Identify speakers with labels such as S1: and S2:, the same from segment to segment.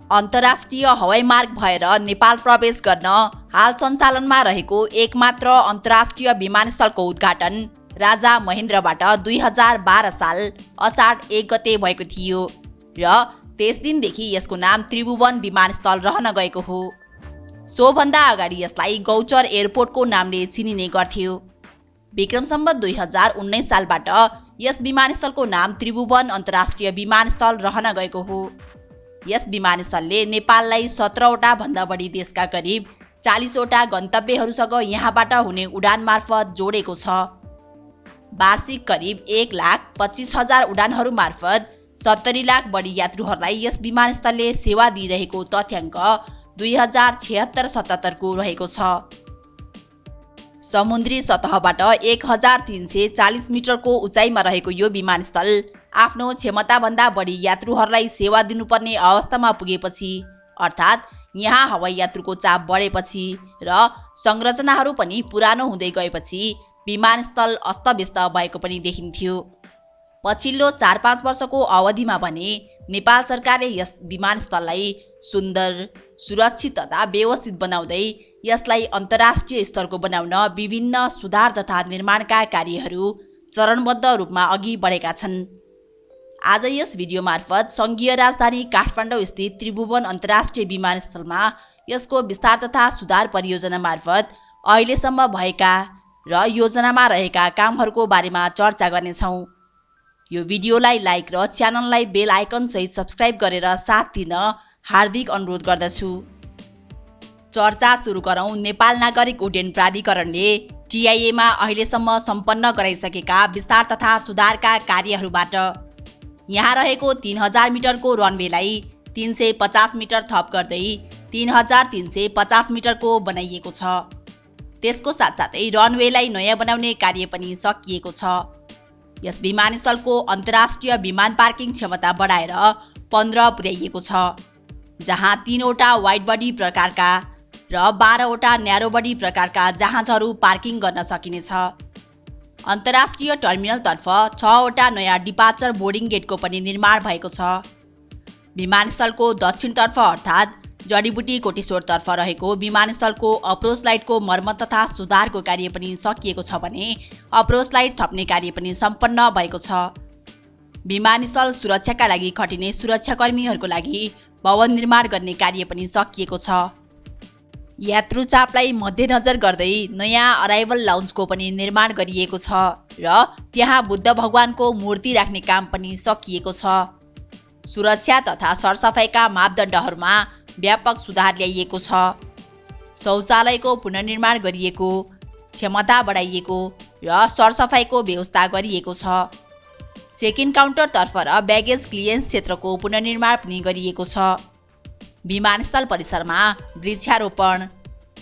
S1: अन्तर्राष्ट्रिय हवाईमार्ग भएर नेपाल प्रवेश गर्न हाल सञ्चालनमा रहेको एकमात्र अन्तर्राष्ट्रिय विमानस्थलको उद्घाटन राजा महेन्द्रबाट 2012 साल असाढ 1 गते भएको थियो र त्यस दिनदेखि यसको नाम त्रिभुवन विमानस्थल रहन गएको हो। सोभन्दा अगाडि यसलाई गौचर एयरपोर्टको नामले चिनिने गर्थ्यो। विक्रम सम्वत 2019 सालबाट यस विमानस्थलको नाम त्रिभुवन अन्तर्राष्ट्रिय विमानस्थल रहन गएको हो। यस विमानस्थलले नेपाललाई 17वटा भन्दा बढी देशका करिब 40वटा गन्तव्यहरूसँग यहाँबाट हुने उडान मार्फत जोडेको छ। वार्षिक करिब 1,25,000 उडानहरू मार्फत 70 लाख बढी यात्रुहरूलाई यस विमानस्थलले सेवा दिइरहेको तथ्याङ्क 2076-77 को रहेको छ। समुद्री सतहबाट 1340 मिटरको उचाइमा रहेको यो विमानस्थल आफ्नो क्षमताभन्दा बढी यात्रुहरूलाई सेवा दिनुपर्ने अवस्थामा पुगेपछि, अर्थात् यहाँ हवाई यात्रुको चाप बढेपछि र संरचनाहरू पनि पुरानो हुँदै गएपछि विमानस्थल अस्तव्यस्त भएको पनि देखिन्थ्यो। पछिल्लो 4-5 वर्षको अवधिमा भने नेपाल सरकारले यस विमानस्थललाई सुन्दर, सुरक्षित तथा व्यवस्थित बनाउँदै यसलाई अन्तर्राष्ट्रिय स्तरको बनाउन विभिन्न सुधार तथा निर्माणका कार्यहरू चरणबद्ध रूपमा अघि बढेका छन्। आज यस भिडियो मार्फत सङ्घीय राजधानी काठमाडौँ स्थित त्रिभुवन अन्तर्राष्ट्रिय विमानस्थलमा यसको विस्तार तथा सुधार परियोजना मार्फत अहिलेसम्म भएका र योजनामा रहेका कामहरूको बारेमा चर्चा गर्नेछौँ। यो भिडियोलाई लाइक र च्यानललाई बेल आइकन सहित सब्स्क्राइब गरेर साथ दिन हार्दिक अनुरोध गर्दछु। चर्चा सुरु गरौँ नेपाल नागरिक उड्डयन प्राधिकरणले टिआइएमा अहिलेसम्म सम्पन्न गराइसकेका विस्तार तथा सुधारका कार्यहरूबाट। यहाँ रहेको 3000 मिटरको रनवेलाई 350 मिटर थप गर्दै 3350 मिटरको बनाइएको छ। त्यसको साथसाथै रनवेलाई नयाँ बनाउने कार्य पनि सकिएको छ। यस विमानस्थलको अन्तर्राष्ट्रिय विमान पार्किङ क्षमता बढाएर 15 पुर्याइएको छ, जहाँ 3वटा वाइड बडी प्रकारका र 12वटा न्यारो बडी प्रकारका जहाजहरू पार्किङ गर्न सकिनेछ। अन्तर्राष्ट्रिय टर्मिनलतर्फ 6वटा नयाँ डिपार्चर बोर्डिङ गेटको पनि निर्माण भएको छ। विमानस्थलको दक्षिणतर्फ अर्थात् जडीबुटी कोटेश्वरतर्फ रहेको विमानस्थलको अप्रोच लाइटको मर्मत तथा सुधारको कार्य पनि सकिएको छ भने अप्रोच लाइट थप्ने कार्य पनि सम्पन्न भएको छ। विमानस्थल सुरक्षाका लागि खटिने सुरक्षाकर्मीहरूको लागि भवन निर्माण गर्ने कार्य पनि सकिएको छ। यात्रु चापलाई मध्यनजर गर्दै नयाँ अराइभल लाउन्जको पनि निर्माण गरिएको छ र त्यहाँ बुद्ध भगवानको मूर्ति राख्ने काम पनि सकिएको छ। सुरक्षा तथा सरसफाइका मापदण्डहरूमा व्यापक सुधार ल्याइएको छ। शौचालयको पुनर्निर्माण गरिएको, क्षमता बढाइएको र सरसफाइको व्यवस्था गरिएको छ। चेक इन काउन्टरतर्फ र ब्यागेज क्लियरेन्स क्षेत्रको पुनर्निर्माण पनि गरिएको छ। विमानस्थल परिसरमा वृक्षारोपण,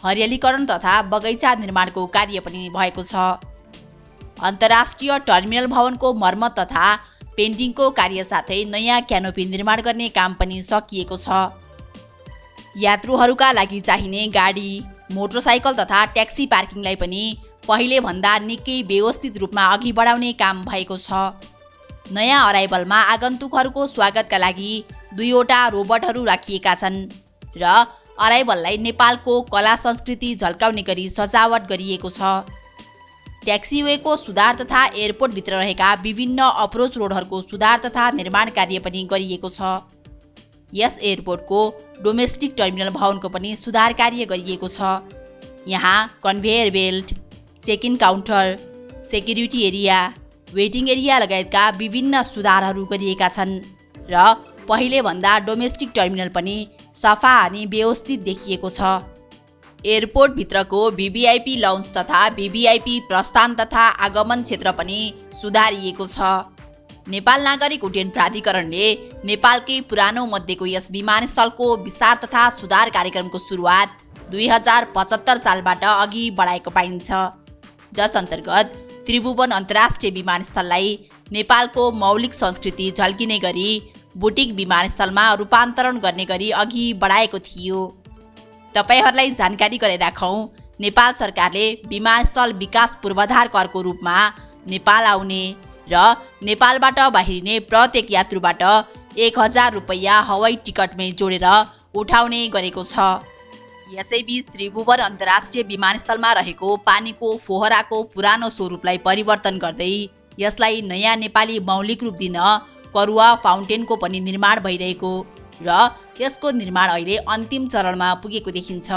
S1: हरियालीकरण तथा बगैँचा निर्माणको कार्य पनि भएको छ। अन्तर्राष्ट्रिय टर्मिनल भवनको मर्मत तथा पेन्टिङको कार्य साथै नयाँ क्यानोपी निर्माण गर्ने काम पनि सकिएको छ। यात्रुहरूका लागि चाहिने गाडी, मोटरसाइकल तथा ट्याक्सी पार्किङलाई पनि पहिले भन्दा निकै व्यवस्थित रूपमा अघि बढाउने काम भएको छ। नयाँ अराइभलमा आगन्तुकहरूको स्वागतका लागि 2वटा रोबोटहरू राखिएका छन् र अराइभललाई नेपालको कला संस्कृति झल्काउने गरी सजावट गरिएको छ। ट्याक्सीवेको सुधार तथा एयरपोर्टभित्र रहेका विभिन्न अप्रोच रोडहरूको सुधार तथा निर्माण कार्य पनि गरिएको छ। यस एयरपोर्टको डोमेस्टिक टर्मिनल भवनको पनि सुधार कार्य गरिएको छ। यहाँ conveyor belt, check in counter, security area, waiting area लगायतका विभिन्न सुधारहरू गरिएका छन् र पहिले भन्दा डोमेस्टिक टर्मिनल पनि सफा अनि व्यवस्थित देखिएको छ। एयरपोर्टभित्रको भिभिआइपी लाउन्ज तथा भिभिआइपी प्रस्थान तथा आगमन क्षेत्र पनि सुधारिएको छ। नेपाल नागरिक उड्डयन प्राधिकरणले नेपालकै पुरानो मध्येको यस विमानस्थलको विस्तार तथा सुधार कार्यक्रमको सुरुवात 2075 सालबाट अघि बढाएको पाइन्छ, जस अन्तर्गत त्रिभुवन अन्तर्राष्ट्रिय विमानस्थललाई नेपालको मौलिक संस्कृति झल्किने गरी बुटिक विमानस्थलमा रूपान्तरण गर्ने गरी अघि बढाएको थियो। तपाईहरूलाई जानकारी गराइराखौँ, नेपाल सरकारले विमानस्थल विकास पूर्वाधार करको रूपमा नेपाल आउने र नेपालबाट बाहिरिने प्रत्येक यात्रुबाट 1000 रुपैयाँ हवाई टिकटमै जोडेर उठाउने गरेको छ। यसैबीच त्रिभुवन अन्तर्राष्ट्रिय विमानस्थलमा रहेको पानीको फोहराको पुरानो स्वरूपलाई परिवर्तन गर्दै यसलाई नयाँ नेपाली मौलिक रूप दिन करुवा फाउन्टेनको पनि निर्माण भइरहेको र यसको निर्माण अहिले अन्तिम चरणमा पुगेको देखिन्छ।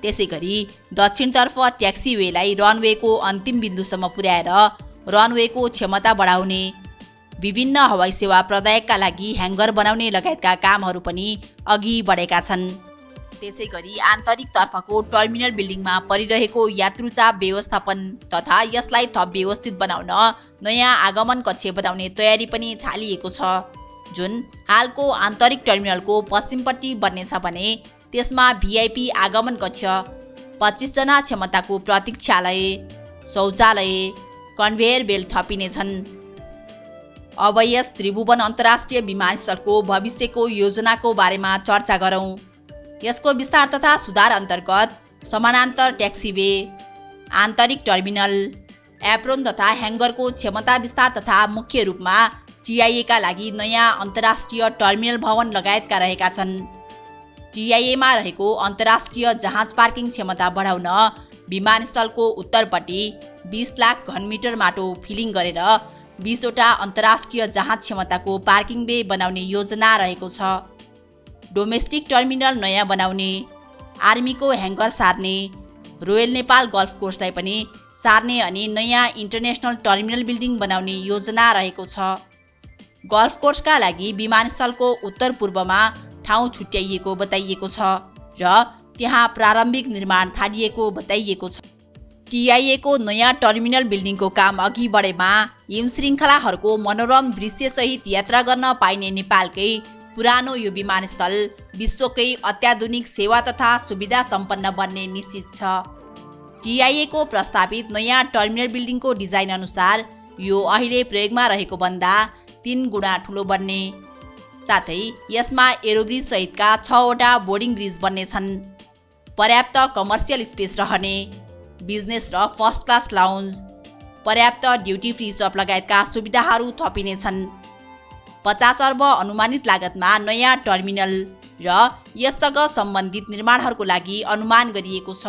S1: त्यसैगरी दक्षिणतर्फ ट्याक्सीवेलाई रनवेको अन्तिम बिन्दुसम्म पुर्याएर रनवेको क्षमता बढाउने, विभिन्न हवाई सेवा प्रदायकका लागि ह्याङ्गर बनाउने लगायतका कामहरू पनि अघि बढेका छन्। त्यसैगरी आन्तरिक तर्फको टर्मिनल बिल्डिङमा परिरहेको यात्रुचाप व्यवस्थापन तथा यसलाई थप व्यवस्थित बनाउन नयाँ आगमन कक्ष बनाउने तयारी पनि थालिएको छ, जुन हालको आन्तरिक टर्मिनलको पश्चिमपट्टि बन्नेछ भने त्यसमा भिआइपी आगमन कक्ष, 25 जना क्षमताको प्रतीक्षालय, शौचालय, कन्भेयर बेल्ट थपिनेछन्। अब यस त्रिभुवन अन्तर्राष्ट्रिय विमानस्थलको भविष्यको योजनाको बारेमा चर्चा गरौँ। यसको विस्तार तथा सुधार अन्तर्गत समानान्तर ट्याक्सीवे, आन्तरिक टर्मिनल, एप्रोन तथा ह्याङ्गरको क्षमता विस्तार तथा मुख्य रूपमा टिआइएका लागि नयाँ अन्तर्राष्ट्रिय टर्मिनल भवन लगायतका रहेका छन्। टिआइएमा रहेको अन्तर्राष्ट्रिय जहाज पार्किङ क्षमता बढाउन विमानस्थलको उत्तरपट्टि 20 लाख घनमिटर माटो फिलिङ गरेर 20 वटा अन्तर्राष्ट्रिय जहाज क्षमताको पार्किङ बे बनाउने योजना रहेको छ। डोमेस्टिक टर्मिनल नयाँ बनाउने, आर्मीको ह्याङ्गर सार्ने, रोयल नेपाल गल्फ कोर्सलाई पनि सार्ने अनि नयाँ इन्टरनेसनल टर्मिनल बिल्डिङ बनाउने योजना रहेको छ। गल्फ कोर्सका लागि विमानस्थलको उत्तर पूर्वमा ठाउँ छुट्याइएको बताइएको छ र त्यहाँ प्रारम्भिक निर्माण थालिएको बताइएको छ। टिआइएको नयाँ टर्मिनल बिल्डिङको काम अघि बढेमा हिम श्रृङ्खलाहरूको मनोरम दृश्यसहित यात्रा गर्न पाइने नेपालकै पुरानो यो विमानस्थल विश्वकै अत्याधुनिक सेवा तथा सुविधा सम्पन्न बन्ने निश्चित छ। टिआइएको प्रस्तावित नयाँ टर्मिनल बिल्डिङको डिजाइन अनुसार यो अहिले प्रयोगमा रहेको भन्दा 3 गुणा ठुलो बन्ने, साथै यसमा एरोब्रिज सहितका 6 वटा बोर्डिङ ब्रिज बन्नेछन्। पर्याप्त कमर्सियल स्पेस रहने, बिजनेस र फर्स्ट क्लास लाउन्ज, पर्याप्त ड्युटी फ्री सप लगायतका सुविधाहरू थपिनेछन्। 50 अर्ब अनुमानित लागतमा नयाँ टर्मिनल र यससँग सम्बन्धित निर्माणहरूको लागि अनुमान गरिएको छ।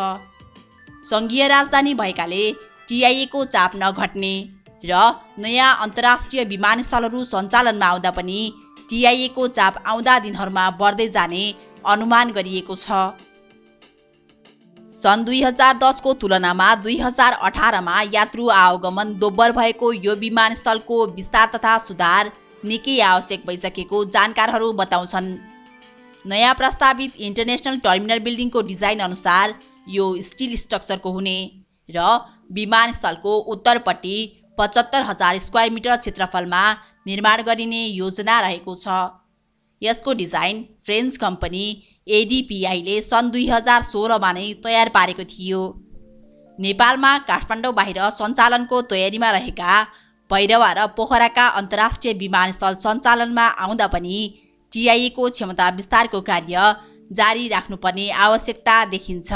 S1: सङ्घीय राजधानी भएकाले टिआइएको चाप नघट्ने र नयाँ अन्तर्राष्ट्रिय विमानस्थलहरू सञ्चालनमा आउँदा पनि टिआइएको चाप आउँदा दिनहरूमा बढ्दै जाने अनुमान गरिएको छ। सन् 2010 को तुलनामा 2018 मा यात्रु आवागमन दोब्बर भएको यो विमानस्थलको विस्तार तथा सुधार निकै आवश्यक भइसकेको जानकारहरू बताउँछन्। नयाँ प्रस्तावित इन्टरनेसनल टर्मिनल बिल्डिङको डिजाइन अनुसार यो स्टिल स्ट्रक्चरको हुने र विमानस्थलको उत्तरपट्टि 75,000 स्क्वायर मिटर क्षेत्रफलमा निर्माण गरिने योजना रहेको छ। यसको डिजाइन फ्रेन्च कम्पनी एडिपिआईले सन् 2016 मा नै तयार पारेको थियो। नेपालमा काठमाडौँ बाहिर सञ्चालनको तयारीमा रहेका भैरवा र पोखराका अन्तर्राष्ट्रिय विमानस्थल सञ्चालनमा आउँदा पनि टिआइएको क्षमता विस्तारको कार्य जारी राख्नुपर्ने आवश्यकता देखिन्छ।